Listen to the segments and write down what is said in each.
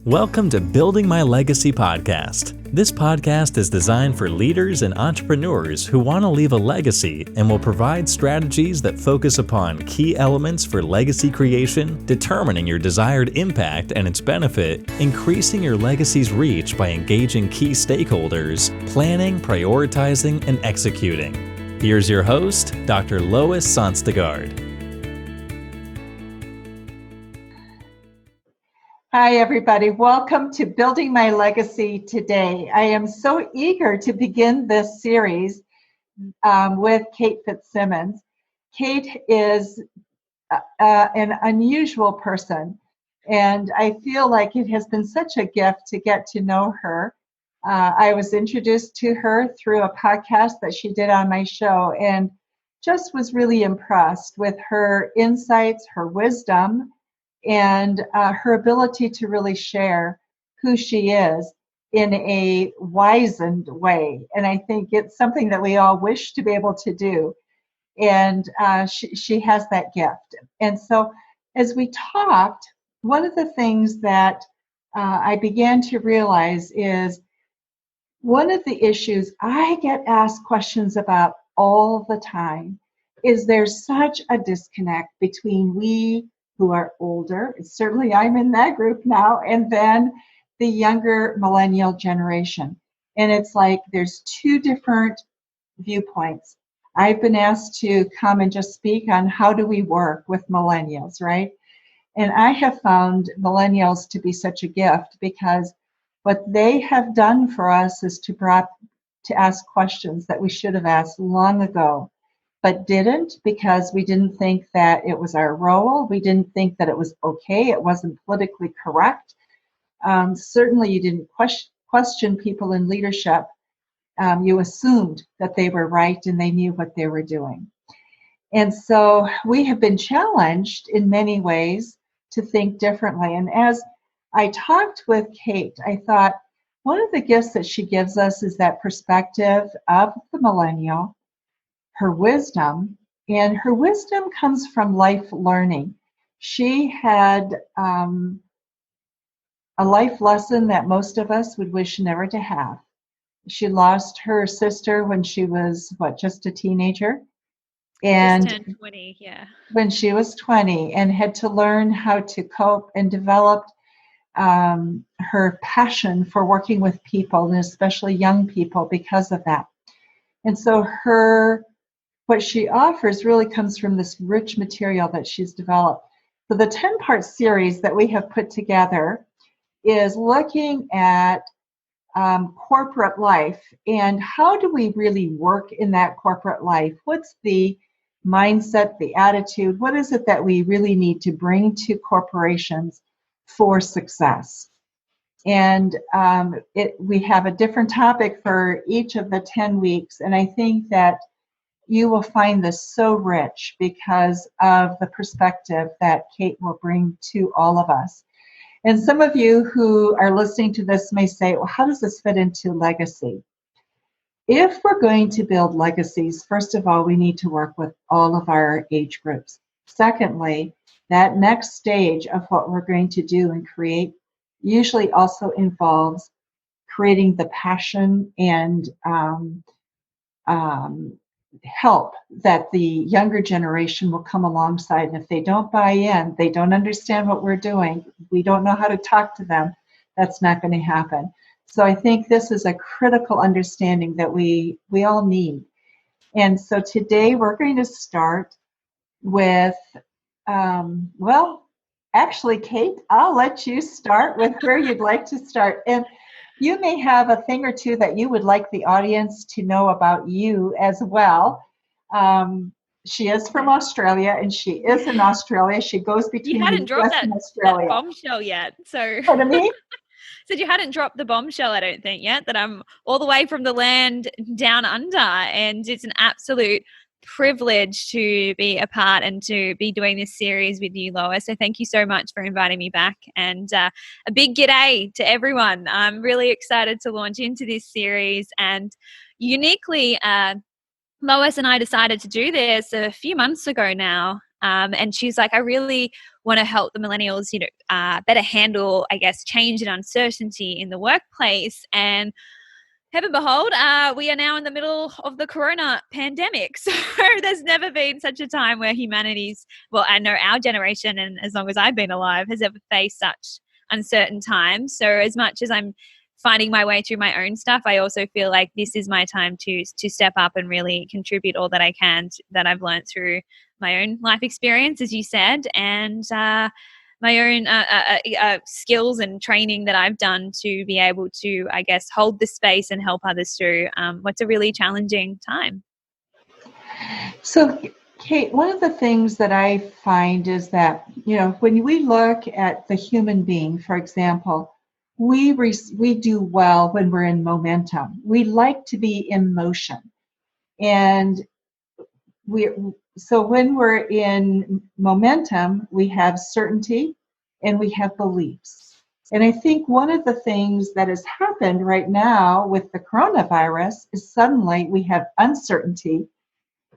Welcome to Building My Legacy podcast. This podcast is designed for leaders and entrepreneurs who want to leave a legacy and will provide strategies that focus upon key elements for legacy creation, determining your desired impact and its benefit, increasing your legacy's reach by engaging key stakeholders, planning, prioritizing, and executing. Here's your host, Dr. Lois Sonstegard. Hi, everybody. Welcome to Building My Legacy today. I am so eager to begin this series with Kate Fitzsimons. Kate is an unusual person, and I feel like it has been such a gift to get to know her. I was introduced to her through a podcast that she did on my show, and just was really impressed with her insights, her wisdom, and her ability to really share who she is in a wizened way. And I think it's something that we all wish to be able to do. And she has that gift. And so as we talked, one of the things that I began to realize is one of the issues I get asked questions about all the time is there's such a disconnect between we who are older, certainly I'm in that group now, and then the younger millennial generation. And it's like there's two different viewpoints. I've been asked to come and just speak on how do we work with millennials, right? And I have found millennials to be such a gift because what they have done for us is to ask questions that we should have asked long ago, but didn't because we didn't think that it was our role. We didn't think that it was okay. It wasn't politically correct. Certainly you didn't question people in leadership. You assumed that they were right and they knew what they were doing. And so we have been challenged in many ways to think differently. And as I talked with Kate, I thought one of the gifts that she gives us is that perspective of the millennial, her wisdom, and her wisdom comes from life learning. She had a life lesson that most of us would wish never to have. She lost her sister when she was, just a teenager? And just turned 20, yeah. When she was 20, and had to learn how to cope and develop her passion for working with people, and especially young people, because of that. And so what she offers really comes from this rich material that she's developed. So the 10-part series that we have put together is looking at corporate life and how do we really work in that corporate life? What's the mindset, the attitude? What is it that we really need to bring to corporations for success? And we have a different topic for each of the 10 weeks. And I think that you will find this so rich because of the perspective that Kate will bring to all of us. And some of you who are listening to this may say, well, how does this fit into legacy? If we're going to build legacies, first of all, we need to work with all of our age groups. Secondly, that next stage of what we're going to do and create usually also involves creating the passion and help that the younger generation will come alongside. And if they don't buy in, they don't understand what we're doing, we don't know how to talk to them, that's not going to happen. So I think this is a critical understanding that we all need. And so today we're going to start with, actually, Kate, I'll let you start with where you'd like to start. And you may have a thing or two that you would like the audience to know about you as well. She is from Australia, and she is in Australia. She goes between the US and Australia. That bombshell yet. So Pardon me? Said you hadn't dropped the bombshell, I don't think, yet, that I'm all the way from the land down under, and it's an absolute privilege to be a part and to be doing this series with you, Lois. So thank you so much for inviting me back, and a big g'day to everyone. I'm really excited to launch into this series, and uniquely, Lois and I decided to do this a few months ago now. And she's like, I really want to help the millennials, better handle, I guess, change and uncertainty in the workplace. And heaven behold, we are now in the middle of the corona pandemic. So there's never been such a time where humanity's, well, I know our generation, and as long as I've been alive, has ever faced such uncertain times. So as much as I'm finding my way through my own stuff, I also feel like this is my time to step up and really contribute all that I can that I've learned through my own life experience, as you said, and my own skills and training that I've done to be able to, I guess, hold the space and help others through what's a really challenging time. So, Kate, one of the things that I find is that, when we look at the human being, for example, we do well when we're in momentum. We like to be in motion. And so when we're in momentum, we have certainty and we have beliefs. And I think one of the things that has happened right now with the coronavirus is suddenly we have uncertainty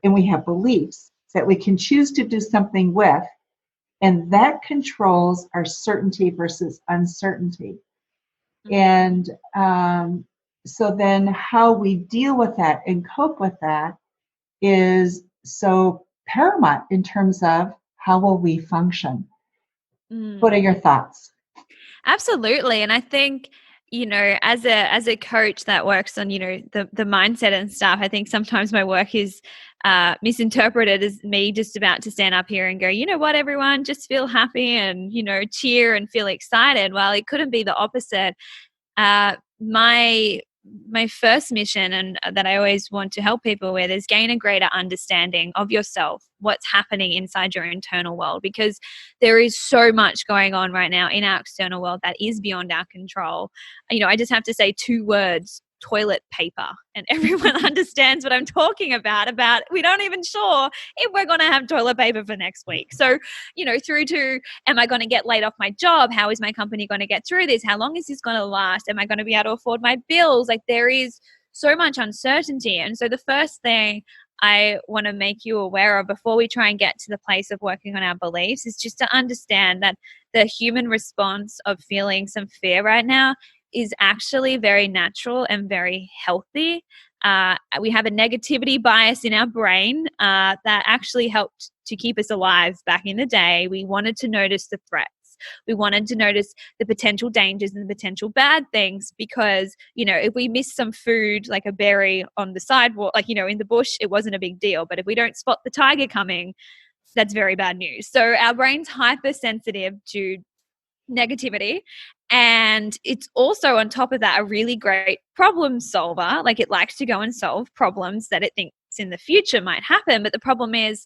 and we have beliefs that we can choose to do something with, and that controls our certainty versus uncertainty. And so then how we deal with that and cope with that is so paramount in terms of how will we function. What are your thoughts? Absolutely. And I think, as a coach that works on, the mindset and stuff, I think sometimes my work is misinterpreted as me just about to stand up here and go, you know what, everyone, just feel happy and, cheer and feel excited. Well, it couldn't be the opposite. My first mission, and that I always want to help people with, is gain a greater understanding of yourself, what's happening inside your internal world, because there is so much going on right now in our external world that is beyond our control. I just have to say 2 words: toilet paper, and everyone understands what I'm talking about we don't even sure if we're going to have toilet paper for next week. So, through to, am I going to get laid off my job? How is my company going to get through this? How long is this going to last? Am I going to be able to afford my bills? Like, there is so much uncertainty. And so the first thing I want to make you aware of before we try and get to the place of working on our beliefs is just to understand that the human response of feeling some fear right now is actually very natural and very healthy. We have a negativity bias in our brain that actually helped to keep us alive back in the day. We wanted to notice the threats. We wanted to notice the potential dangers and the potential bad things because, if we miss some food, like a berry on the sidewalk, in the bush, it wasn't a big deal. But if we don't spot the tiger coming, that's very bad news. So our brain's hypersensitive to negativity. And it's also, on top of that, a really great problem solver. Like, it likes to go and solve problems that it thinks in the future might happen. But the problem is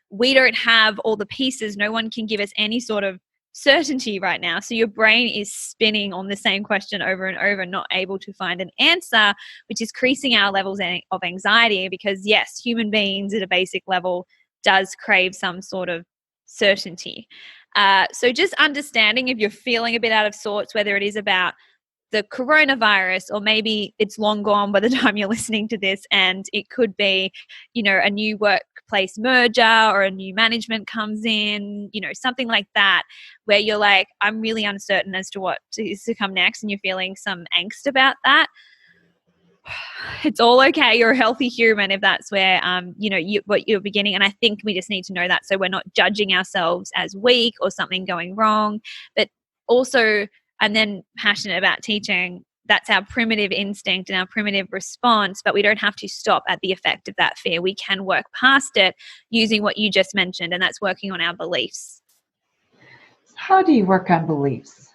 we don't have all the pieces. No one can give us any sort of certainty right now. So your brain is spinning on the same question over and over, not able to find an answer, which is increasing our levels of anxiety because, yes, human beings at a basic level does crave some sort of certainty. So just understanding if you're feeling a bit out of sorts, whether it is about the coronavirus or maybe it's long gone by the time you're listening to this, and it could be, a new workplace merger or a new management comes in, something like that, where you're like, I'm really uncertain as to what is to come next, and you're feeling some angst about that. It's all okay. You're a healthy human if that's where, what you're beginning. And I think we just need to know that so we're not judging ourselves as weak or something going wrong. But also, I'm then passionate about teaching. That's our primitive instinct and our primitive response, but we don't have to stop at the effect of that fear. We can work past it using what you just mentioned, and that's working on our beliefs. How do you work on beliefs?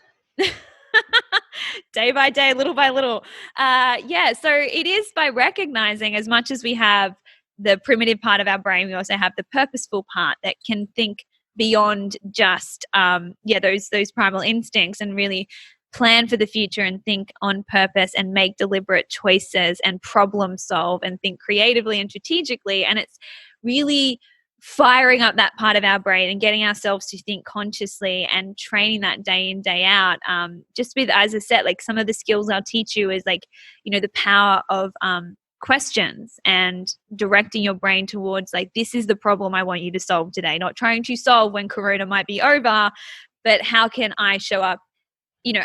Day by day, little by little. So it is by recognizing, as much as we have the primitive part of our brain, we also have the purposeful part that can think beyond just those primal instincts and really plan for the future and think on purpose and make deliberate choices and problem solve and think creatively and strategically. And it's really firing up that part of our brain and getting ourselves to think consciously and training that day in, day out. Just with, as I said, like some of the skills I'll teach you is like, the power of questions and directing your brain towards like, this is the problem I want you to solve today, not trying to solve when Corona might be over, but how can I show up,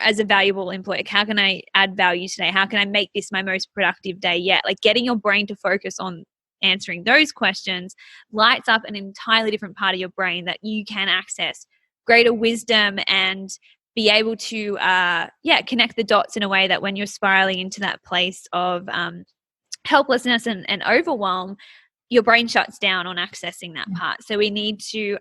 as a valuable employee? How can I add value today? How can I make this my most productive day yet? Like, getting your brain to focus on answering those questions lights up an entirely different part of your brain that you can access greater wisdom and be able to connect the dots in a way that when you're spiraling into that place of helplessness and overwhelm, your brain shuts down on accessing that part. So we need to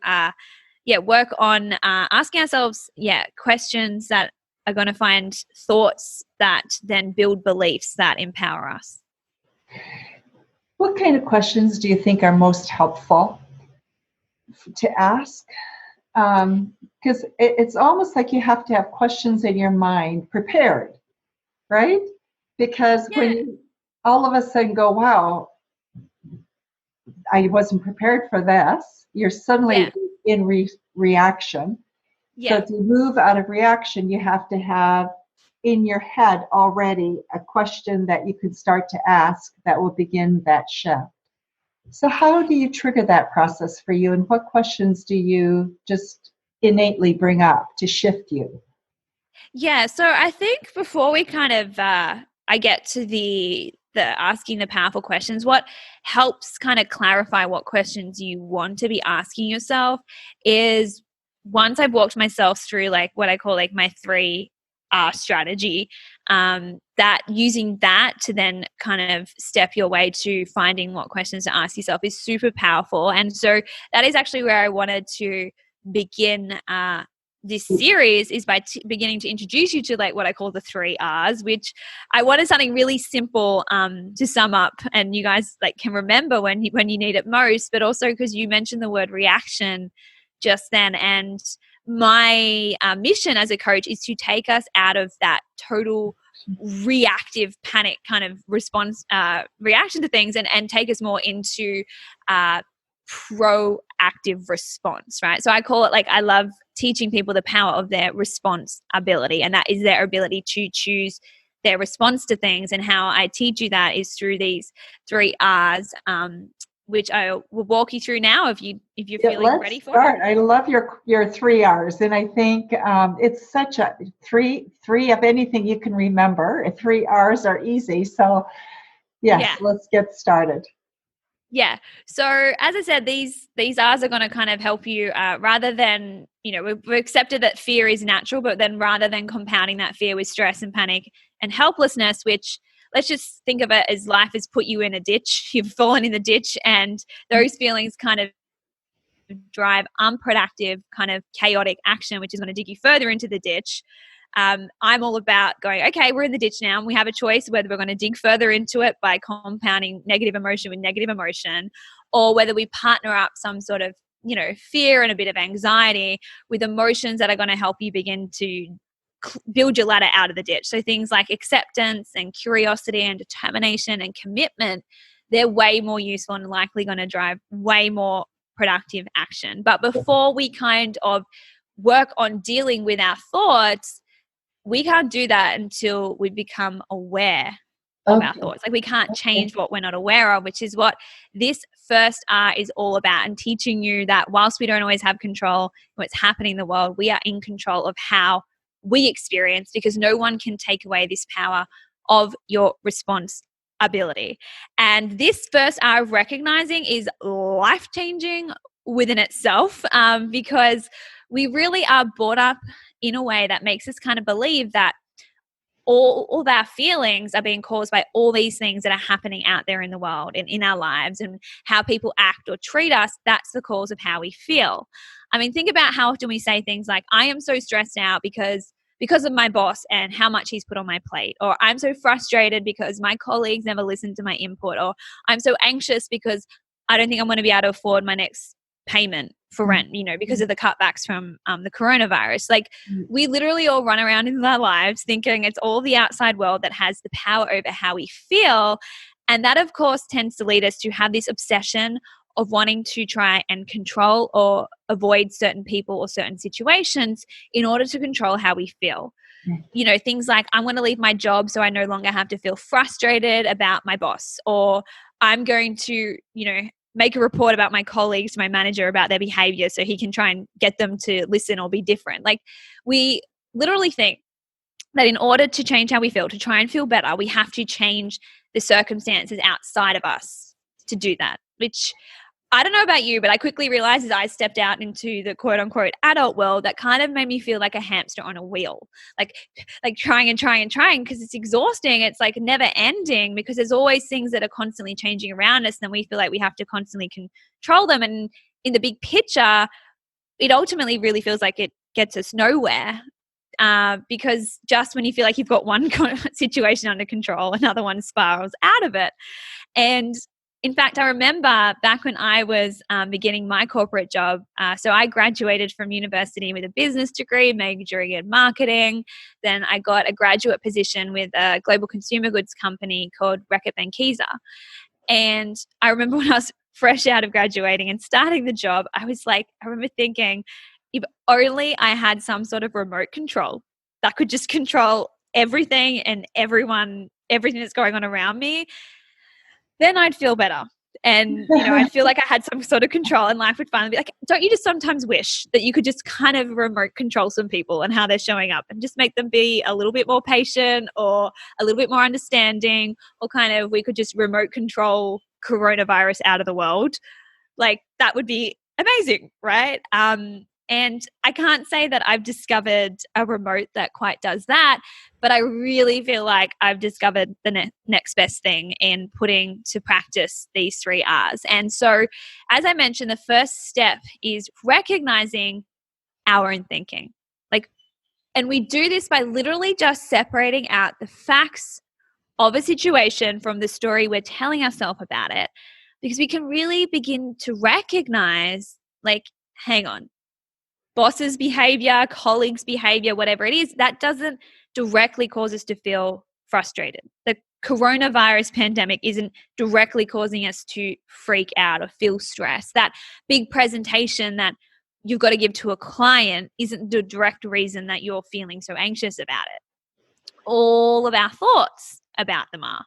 work on asking ourselves questions that are going to find thoughts that then build beliefs that empower us. What kind of questions do you think are most helpful to ask? Because it's almost like you have to have questions in your mind prepared, right? Because when you all of a sudden go, wow, I wasn't prepared for this, you're suddenly in reaction. So to move out of reaction, you have to have in your head already a question that you could start to ask that will begin that shift. So how do you trigger that process for you, and what questions do you just innately bring up to shift you? Yeah, so I think before we kind of I get to the asking the powerful questions, what helps kind of clarify what questions you want to be asking yourself is, once I've walked myself through like what I call like my 3R strategy, that using that to then kind of step your way to finding what questions to ask yourself is super powerful. And so that is actually where I wanted to begin this series, is by beginning to introduce you to like what I call the 3Rs, which I wanted something really simple to sum up, and you guys like can remember when you need it most, but also because you mentioned the word reaction just then. And my mission as a coach is to take us out of that total reactive panic kind of response reaction to things and take us more into proactive response, right? So I call it, like, I love teaching people the power of their response ability, and that is their ability to choose their response to things. And how I teach you that is through these 3Rs, which I will walk you through now if you're feeling ready for it. I love your 3Rs, and I think it's such a three of anything you can remember. 3Rs are easy, so let's get started. Yeah. So as I said, these R's are going to kind of help you rather than, we've accepted that fear is natural, but then rather than compounding that fear with stress and panic and helplessness, which let's just think of it as life has put you in a ditch, you've fallen in the ditch, and those feelings kind of drive unproductive, kind of chaotic action, which is going to dig you further into the ditch. I'm all about going, okay, we're in the ditch now, and we have a choice whether we're going to dig further into it by compounding negative emotion with negative emotion, or whether we partner up some sort of, fear and a bit of anxiety with emotions that are going to help you begin to build your ladder out of the ditch. So things like acceptance and curiosity and determination and commitment, they're way more useful and likely going to drive way more productive action. But before we kind of work on dealing with our thoughts, we can't do that until we become aware of our thoughts. Like, we can't change what we're not aware of, which is what this first R is all about, and teaching you that whilst we don't always have control of what's happening in the world, we are in control of how we experience, because no one can take away this power of your response ability. And this first R of recognizing is life-changing within itself, because we really are brought up in a way that makes us kind of believe that all of our feelings are being caused by all these things that are happening out there in the world and in our lives, and how people act or treat us, that's the cause of how we feel. I mean, think about how often we say things like, I am so stressed out because of my boss and how much he's put on my plate, or I'm so frustrated because my colleagues never listen to my input, or I'm so anxious because I don't think I'm going to be able to afford my next payment for rent, because of the cutbacks from the coronavirus. Like, we literally all run around in our lives thinking it's all the outside world that has the power over how we feel. And that, of course, tends to lead us to have this obsession of wanting to try and control or avoid certain people or certain situations in order to control how we feel. Things like, I'm going to leave my job so I no longer have to feel frustrated about my boss, or I'm going to, make a report about my colleagues to my manager about their behavior so he can try and get them to listen or be different. Like, we literally think that in order to change how we feel, to try and feel better, we have to change the circumstances outside of us to do that, which I don't know about you, but I quickly realized as I stepped out into the quote unquote adult world, that kind of made me feel like a hamster on a wheel, like trying and trying and trying, because it's exhausting. It's like never ending, because there's always things that are constantly changing around us. And then we feel like we have to constantly control them. And in the big picture, it ultimately really feels like it gets us nowhere. Because just when you feel like you've got one situation under control, another one spirals out of it. And in fact, I remember back when I was beginning my corporate job, so I graduated from university with a business degree, majoring in marketing. Then I got a graduate position with a global consumer goods company called Reckitt Benckiser. And I remember when I was fresh out of graduating and starting the job, I remember thinking, if only I had some sort of remote control that could just control everything and everything that's going on around me, then I'd feel better. And, I'd feel like I had some sort of control, and life would finally be like, don't you just sometimes wish that you could just kind of remote control some people and how they're showing up, and just make them be a little bit more patient or a little bit more understanding, or kind of we could just remote control coronavirus out of the world? Like, that would be amazing, right? And I can't say that I've discovered a remote that quite does that, but I really feel like I've discovered the next best thing in putting to practice these 3 R's. And so, as I mentioned, the first step is recognizing our own thinking. And we do this by literally just separating out the facts of a situation from the story we're telling ourselves about it, because we can really begin to recognize, hang on, boss's behavior, colleagues' behavior, whatever it is, that doesn't directly cause us to feel frustrated. The coronavirus pandemic isn't directly causing us to freak out or feel stressed. That big presentation that you've got to give to a client isn't the direct reason that you're feeling so anxious about it. All of our thoughts about them are.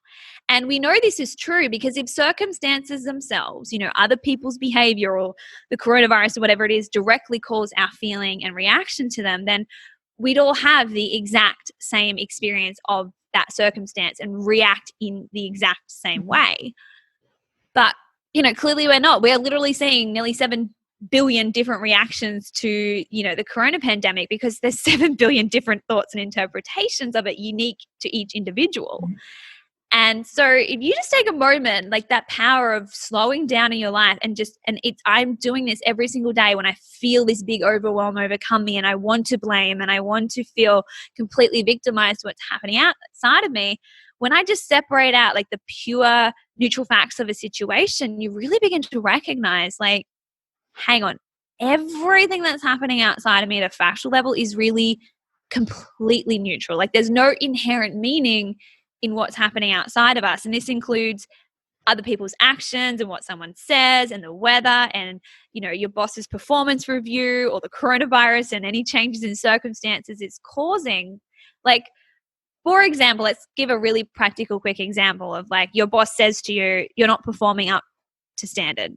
And we know this is true because if circumstances themselves, other people's behavior or the coronavirus or whatever it is directly cause our feeling and reaction to them, then we'd all have the exact same experience of that circumstance and react in the exact same way. But, clearly we're not. We're literally seeing nearly 7 billion different reactions to, the corona pandemic, because there's 7 billion different thoughts and interpretations of it, unique to each individual. And so if you just take a moment, like that power of slowing down in your life I'm doing this every single day when I feel this big overwhelm overcome me and I want to blame and I want to feel completely victimized to what's happening outside of me. When I just separate out the pure neutral facts of a situation, you really begin to recognize hang on, everything that's happening outside of me at a factual level is really completely neutral. There's no inherent meaning in what's happening outside of us. And this includes other people's actions and what someone says and the weather and, your boss's performance review or the coronavirus and any changes in circumstances it's causing. For example, let's give a really practical, quick example of your boss says to you, you're not performing up to standard.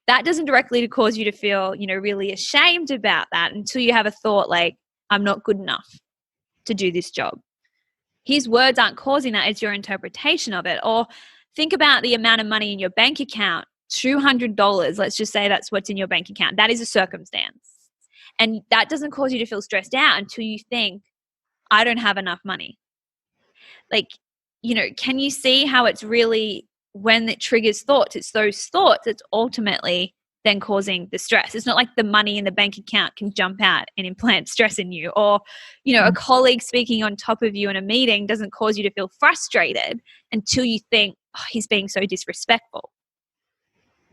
That doesn't directly cause you to feel, really ashamed about that until you have a thought I'm not good enough to do this job. His words aren't causing that, it's your interpretation of it. Or think about the amount of money in your bank account, $200. Let's just say that's what's in your bank account. That is a circumstance. And that doesn't cause you to feel stressed out until you think, I don't have enough money. Can you see how it's really, when it triggers thoughts, it's those thoughts that's ultimately then causing the stress. It's not like the money in the bank account can jump out and implant stress in you, or, a colleague speaking on top of you in a meeting doesn't cause you to feel frustrated until you think, oh, he's being so disrespectful.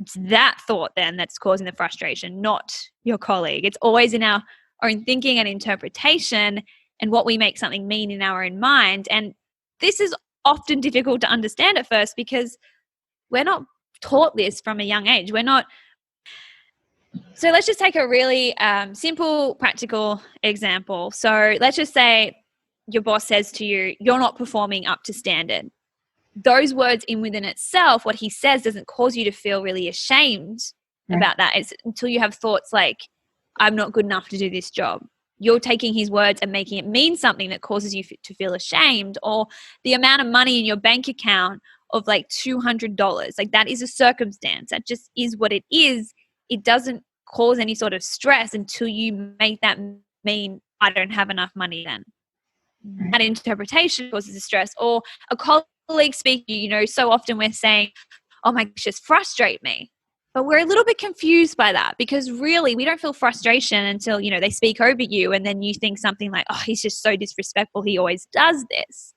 It's that thought then that's causing the frustration, not your colleague. It's always in our own thinking and interpretation and what we make something mean in our own mind. And this is often difficult to understand at first because we're not taught this from a young age. So let's just take a really simple, practical example. So let's just say your boss says to you, you're not performing up to standard. Those words in within itself, what he says doesn't cause you to feel really ashamed about that. It's until you have thoughts like, I'm not good enough to do this job. You're taking his words and making it mean something that causes you to feel ashamed, or the amount of money in your bank account of like $200. Like that is a circumstance. That just is what it is. It doesn't cause any sort of stress until you make that mean I don't have enough money then. That interpretation causes a stress. Or a colleague speaking, so often we're saying, oh my gosh, just frustrate me. But we're a little bit confused by that, because really we don't feel frustration until, they speak over you and then you think something like, oh, he's just so disrespectful. He always does this.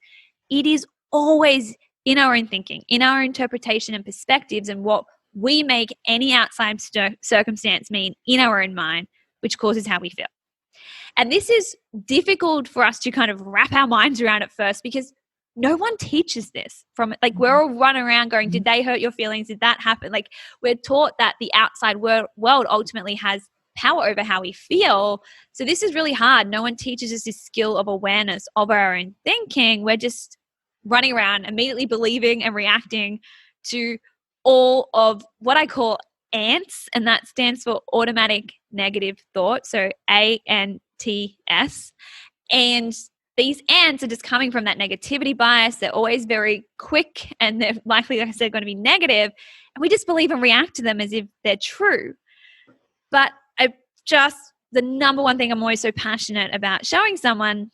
It is always in our own thinking, in our interpretation and perspectives, and what we make any outside circumstance mean in our own mind, which causes how we feel. And this is difficult for us to kind of wrap our minds around at first, because no one teaches this we're all running around going, did they hurt your feelings? Did that happen? Like, we're taught that the outside world ultimately has power over how we feel. So this is really hard. No one teaches us this skill of awareness of our own thinking. We're just running around immediately believing and reacting to all of what I call ANTS, and that stands for automatic negative thought. So ANTS. And these ants are just coming from that negativity bias. They're always very quick and they're likely, like I said, going to be negative. And we just believe and react to them as if they're true. But the number one thing I'm always so passionate about showing someone,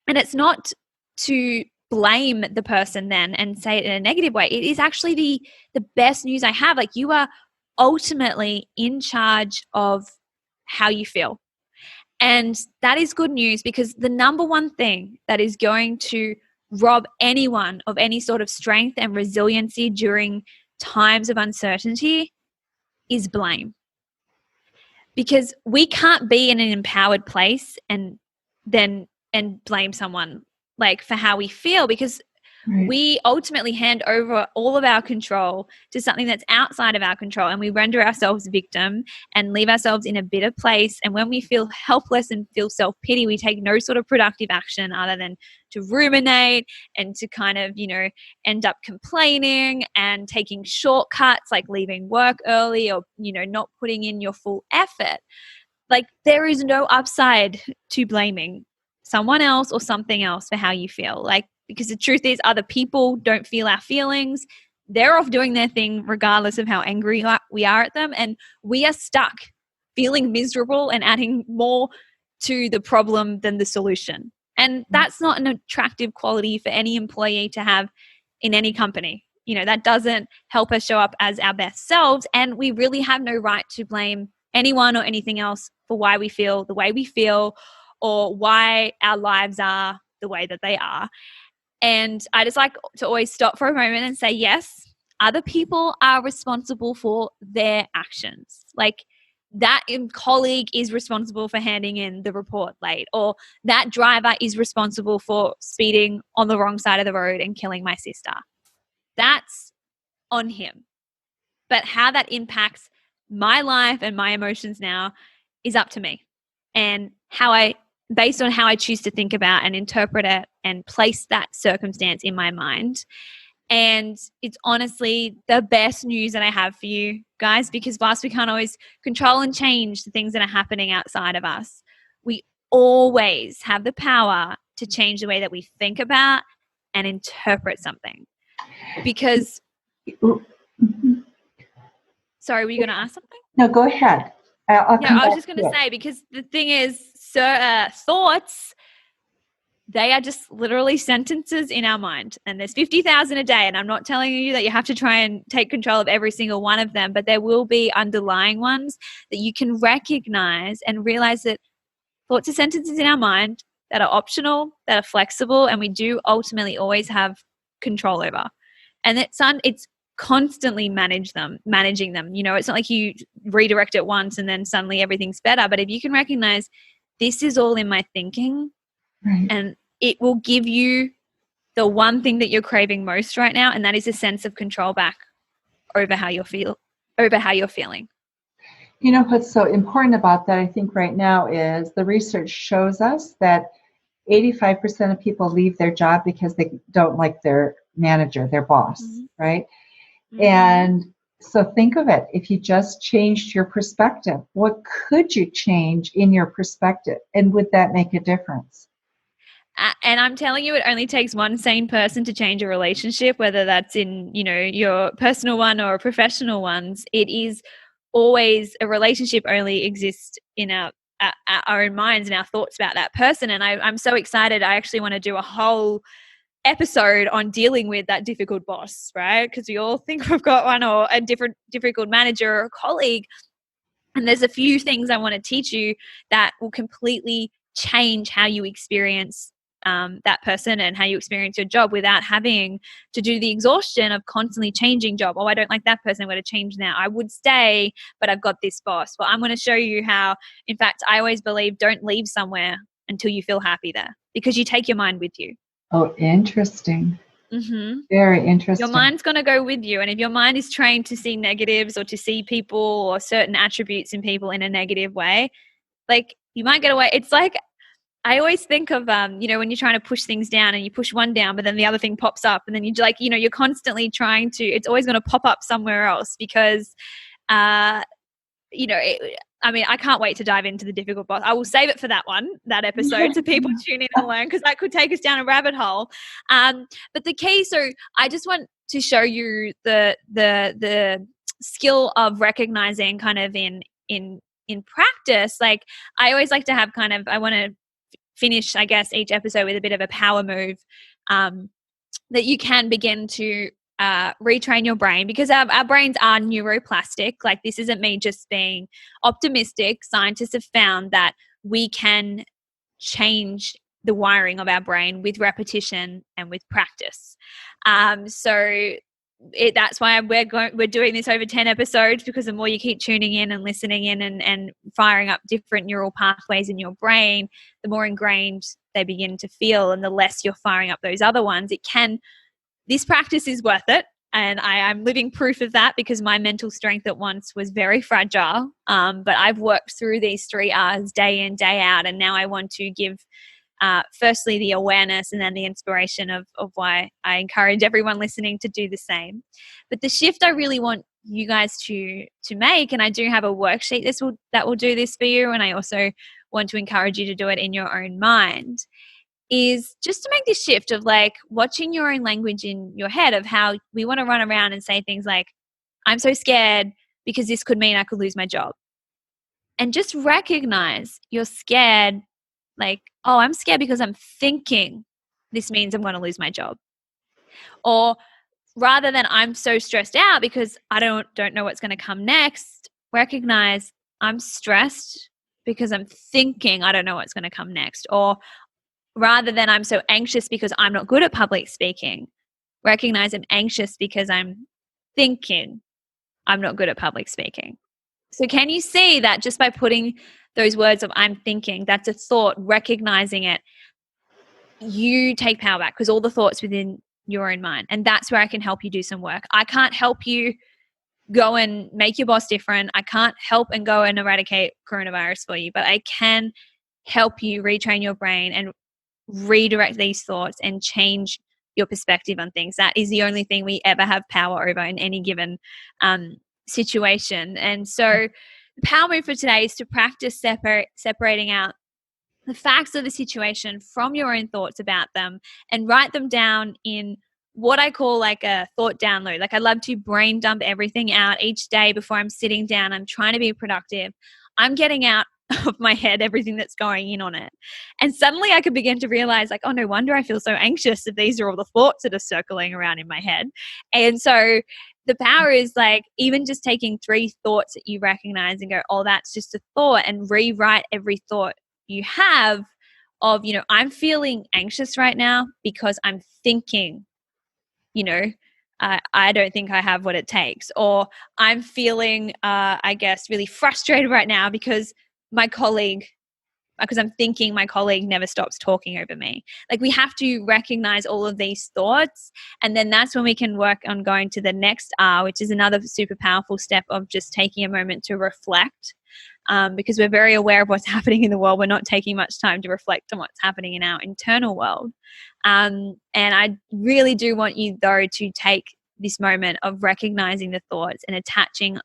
and it's not to blame the person then and say it in a negative way. It is actually the best news I have. Like, you are ultimately in charge of how you feel. And that is good news, because the number one thing that is going to rob anyone of any sort of strength and resiliency during times of uncertainty is blame. Because we can't be in an empowered place and blame someone for how we feel, because we ultimately hand over all of our control to something that's outside of our control, and we render ourselves victim and leave ourselves in a bitter place. And when we feel helpless and feel self-pity, we take no sort of productive action other than to ruminate and to kind of, end up complaining and taking shortcuts, like leaving work early or, not putting in your full effort. Like, there is no upside to blaming someone else or something else for how you feel. Because the truth is, other people don't feel our feelings. They're off doing their thing regardless of how angry we are at them. And we are stuck feeling miserable and adding more to the problem than the solution. And that's not an attractive quality for any employee to have in any company. That doesn't help us show up as our best selves. And we really have no right to blame anyone or anything else for why we feel the way we feel, or why our lives are the way that they are. And I just like to always stop for a moment and say, yes, other people are responsible for their actions. Like, that colleague is responsible for handing in the report late, or that driver is responsible for speeding on the wrong side of the road and killing my sister. That's on him. But how that impacts my life and my emotions now is up to me. And based on how I choose to think about and interpret it and place that circumstance in my mind. And it's honestly the best news that I have for you guys, because whilst we can't always control and change the things that are happening outside of us, we always have the power to change the way that we think about and interpret something. Because, sorry, were you going to ask something? No, go ahead. I was just going to say, because the thing is, thoughts, they are just literally sentences in our mind, and there's 50,000 a day. And I'm not telling you that you have to try and take control of every single one of them, but there will be underlying ones that you can recognize and realize that thoughts are sentences in our mind that are optional, that are flexible, and we do ultimately always have control over. And it's constantly managing them. It's not like you redirect it once and then suddenly everything's better. But if you can recognize, this is all in my thinking, and it will give you the one thing that you're craving most right now, and that is a sense of control back over how you're feeling. What's so important about that, I think, right now is the research shows us that 85% of people leave their job because they don't like their manager, their boss, right? And so think of it. If you just changed your perspective, what could you change in your perspective? And would that make a difference? And I'm telling you, it only takes one sane person to change a relationship, whether that's in, your personal one or professional ones. It is always, a relationship only exists in our own minds and our thoughts about that person. And I'm so excited. I actually want to do a whole episode on dealing with that difficult boss, right? Because we all think we've got one, or a difficult manager or a colleague. And there's a few things I want to teach you that will completely change how you experience that person and how you experience your job without having to do the exhaustion of constantly changing job. Oh, I don't like that person. I'm going to change now. I would stay, but I've got this boss. Well, I'm going to show you how, in fact, I always believe don't leave somewhere until you feel happy there, because you take your mind with you. Oh, interesting. Very interesting. Your mind's going to go with you. And if your mind is trained to see negatives or to see people or certain attributes in people in a negative way, like, you might get away. It's like, I always think of, when you're trying to push things down and you push one down, but then the other thing pops up, and then you're constantly trying to, it's always going to pop up somewhere else because, I can't wait to dive into the difficult boss. I will save it for that episode, so people tune in and learn, because that could take us down a rabbit hole. But the key, so I just want to show you the skill of recognizing kind of in practice. Like, I always like to have I want to finish, I guess, each episode with a bit of a power move that you can begin to retrain your brain, because our brains are neuroplastic. Like, this isn't me just being optimistic. Scientists have found that we can change the wiring of our brain with repetition and with practice. That's why we're doing this over 10 episodes, because the more you keep tuning in and listening in and firing up different neural pathways in your brain, the more ingrained they begin to feel, and the less you're firing up those other ones. This practice is worth it. And I'm living proof of that, because my mental strength at once was very fragile. But I've worked through these 3 R's day in, day out. And now I want to give firstly the awareness, and then the inspiration of why I encourage everyone listening to do the same. But the shift I really want you guys to make, and I do have a worksheet that will do this for you, and I also want to encourage you to do it in your own mind, is just to make this shift of like watching your own language in your head of how we want to run around and say things like, I'm so scared because this could mean I could lose my job. And just recognize you're scared. Like, oh, I'm scared because I'm thinking this means I'm going to lose my job. Or rather than I'm so stressed out because I don't know what's going to come next, recognize I'm stressed because I'm thinking I don't know what's going to come next. Or rather than I'm so anxious because I'm not good at public speaking, recognize I'm anxious because I'm thinking I'm not good at public speaking. So can you see that just by putting those words of I'm thinking, that's a thought, recognizing it, you take power back, because all the thoughts within your own mind. And that's where I can help you do some work. I can't help you go and make your boss different. I can't help and go and eradicate coronavirus for you, but I can help you retrain your brain and redirect these thoughts and change your perspective on things. That is the only thing we ever have power over in any given situation. And so the power move for today is to practice separating out the facts of the situation from your own thoughts about them, and write them down in what I call like a thought download. Like, I love to brain dump everything out each day before I'm sitting down. I'm trying to be productive. I'm getting out of my head everything that's going in on it. And suddenly I could begin to realize, like, oh, no wonder I feel so anxious if these are all the thoughts that are circling around in my head. And so the power is like even just taking 3 thoughts that you recognize and go, oh, that's just a thought, and rewrite every thought you have of, I'm feeling anxious right now because I'm thinking, I don't think I have what it takes. Or I'm feeling, I guess, really frustrated right now because I'm thinking my colleague never stops talking over me. Like, we have to recognize all of these thoughts. And then that's when we can work on going to the next R, which is another super powerful step of just taking a moment to reflect. because we're very aware of what's happening in the world. We're not taking much time to reflect on what's happening in our internal world. And I really do want you, though, to take this moment of recognizing the thoughts and attaching,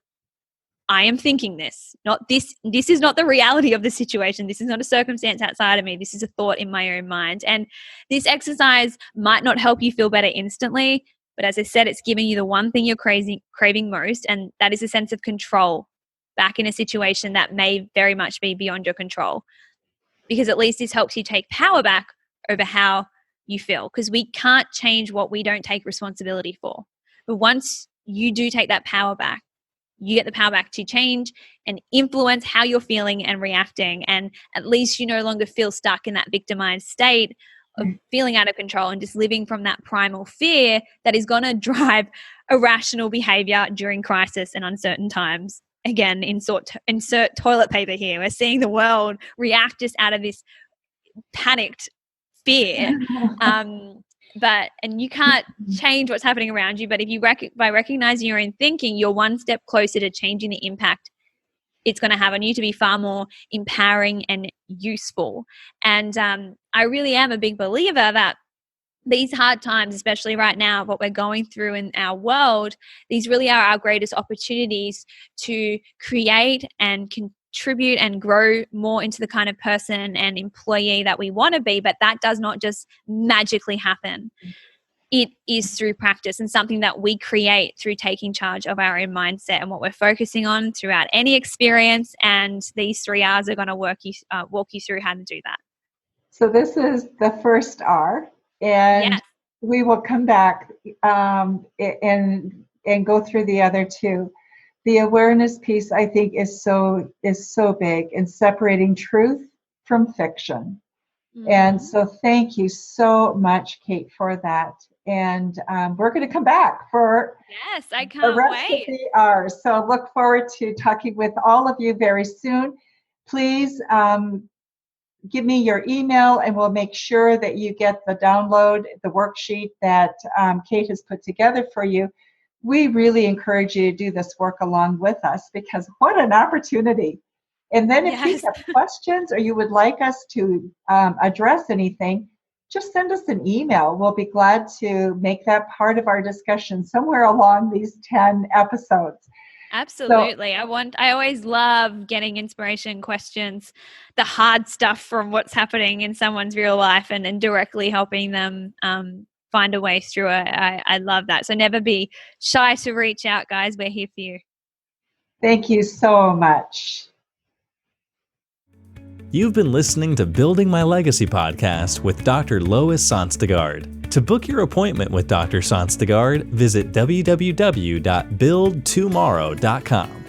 I am thinking this, not this. This is not the reality of the situation. This is not a circumstance outside of me. This is a thought in my own mind. And this exercise might not help you feel better instantly, but as I said, it's giving you the one thing you're craving most, and that is a sense of control back in a situation that may very much be beyond your control. Because at least this helps you take power back over how you feel, because we can't change what we don't take responsibility for. But once you do take that power back, you get the power back to change and influence how you're feeling and reacting. And at least you no longer feel stuck in that victimized state of feeling out of control and just living from that primal fear that is going to drive irrational behavior during crisis and uncertain times. Again, insert toilet paper here. We're seeing the world react just out of this panicked fear. And you can't change what's happening around you. But if you by recognizing your own thinking, you're one step closer to changing the impact it's going to have on you to be far more empowering and useful. And I really am a big believer that these hard times, especially right now, what we're going through in our world, these really are our greatest opportunities to create and contribute and grow more into the kind of person and employee that we want to be. But that does not just magically happen. It is through practice and something that we create through taking charge of our own mindset and what we're focusing on throughout any experience. And these 3 R's are going to walk you through how to do that. So this is the first R, and yes. we will come back and go through the other 2. The awareness piece, I think, is so big in separating truth from fiction. Mm-hmm. And so thank you so much, Kate, for that. And we're going to come back for I can't the rest wait. of the hours. So look forward to talking with all of you very soon. Please give me your email and we'll make sure that you get the download, the worksheet that Kate has put together for you. We really encourage you to do this work along with us, because what an opportunity. And then if you have questions or you would like us to address anything, just send us an email. We'll be glad to make that part of our discussion somewhere along these 10 episodes. Absolutely. So, I always love getting inspiration questions, the hard stuff from what's happening in someone's real life, and then directly helping them find a way through it. I love that. So never be shy to reach out, guys. We're here for you. Thank you so much. You've been listening to Building My Legacy podcast with Dr. Lois Sonstegard. To book your appointment with Dr. Sonstegard, visit www.buildtomorrow.com.